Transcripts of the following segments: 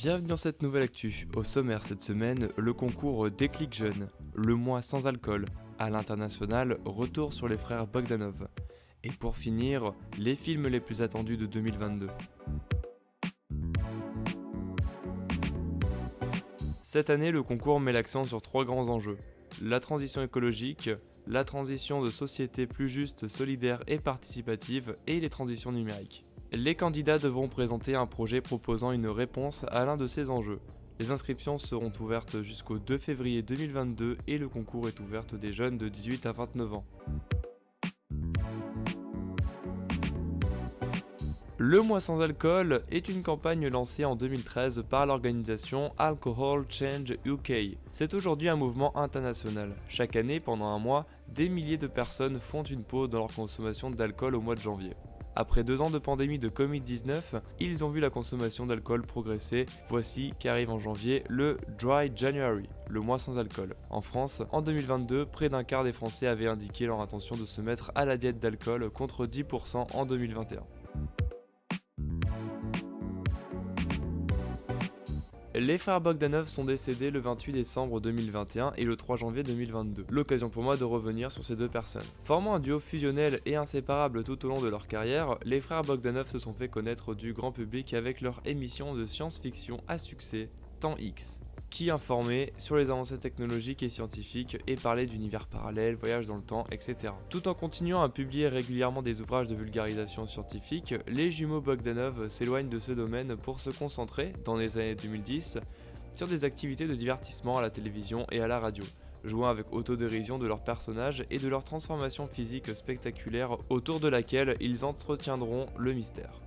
Bienvenue dans cette nouvelle actu. Au sommaire cette semaine, le concours Déclic Jeune, le mois sans alcool, à l'international, retour sur les frères Bogdanov. Et pour finir, les films les plus attendus de 2022. Cette année, le concours met l'accent sur 3 grands enjeux. La transition écologique, la transition de société plus juste, solidaire et participative, et les transitions numériques. Les candidats devront présenter un projet proposant une réponse à l'un de ces enjeux. Les inscriptions seront ouvertes jusqu'au 2 février 2022 et le concours est ouvert des jeunes de 18 à 29 ans. Le mois sans alcool est une campagne lancée en 2013 par l'organisation Alcohol Change UK. C'est aujourd'hui un mouvement international. Chaque année, pendant un mois, des milliers de personnes font une pause dans leur consommation d'alcool au mois de janvier. Après 2 ans de pandémie de Covid-19, ils ont vu la consommation d'alcool progresser. Voici qu'arrive en janvier le Dry January, le mois sans alcool. En France, en 2022, près d'un quart des Français avaient indiqué leur intention de se mettre à la diète d'alcool contre 10% en 2021. Les frères Bogdanov sont décédés le 28 décembre 2021 et le 3 janvier 2022. L'occasion pour moi de revenir sur ces deux personnes. Formant un duo fusionnel et inséparable tout au long de leur carrière, les frères Bogdanov se sont fait connaître du grand public avec leur émission de science-fiction à succès, Temps X, qui informait sur les avancées technologiques et scientifiques et parlait d'univers parallèles, voyages dans le temps, etc. Tout en continuant à publier régulièrement des ouvrages de vulgarisation scientifique, les jumeaux Bogdanov s'éloignent de ce domaine pour se concentrer, dans les années 2010, sur des activités de divertissement à la télévision et à la radio, jouant avec autodérision de leurs personnages et de leur transformation physique spectaculaire autour de laquelle ils entretiendront le mystère.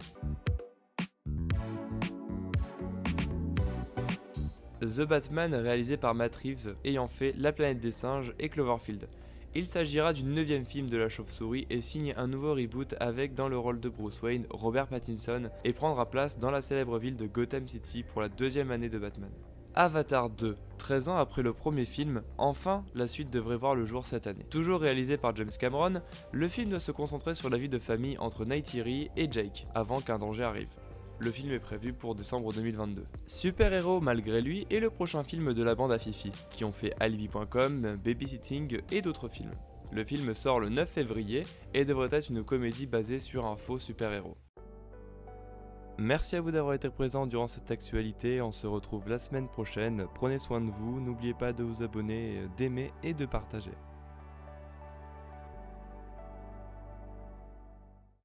The Batman réalisé par Matt Reeves ayant fait La planète des singes et Cloverfield. Il s'agira du 9e film de la chauve-souris et signe un nouveau reboot avec dans le rôle de Bruce Wayne, Robert Pattinson et prendra place dans la célèbre ville de Gotham City pour la 2e année de Batman. Avatar 2, 13 ans après le premier film, enfin la suite devrait voir le jour cette année. Toujours réalisé par James Cameron, le film doit se concentrer sur la vie de famille entre Neytiri et Jake, avant qu'un danger arrive. Le film est prévu pour décembre 2022. Super Héros malgré lui est le prochain film de la bande à Fifi, qui ont fait Alibi.com, Babysitting et d'autres films. Le film sort le 9 février et devrait être une comédie basée sur un faux super-héros. Merci à vous d'avoir été présent durant cette actualité, on se retrouve la semaine prochaine, prenez soin de vous, n'oubliez pas de vous abonner, d'aimer et de partager.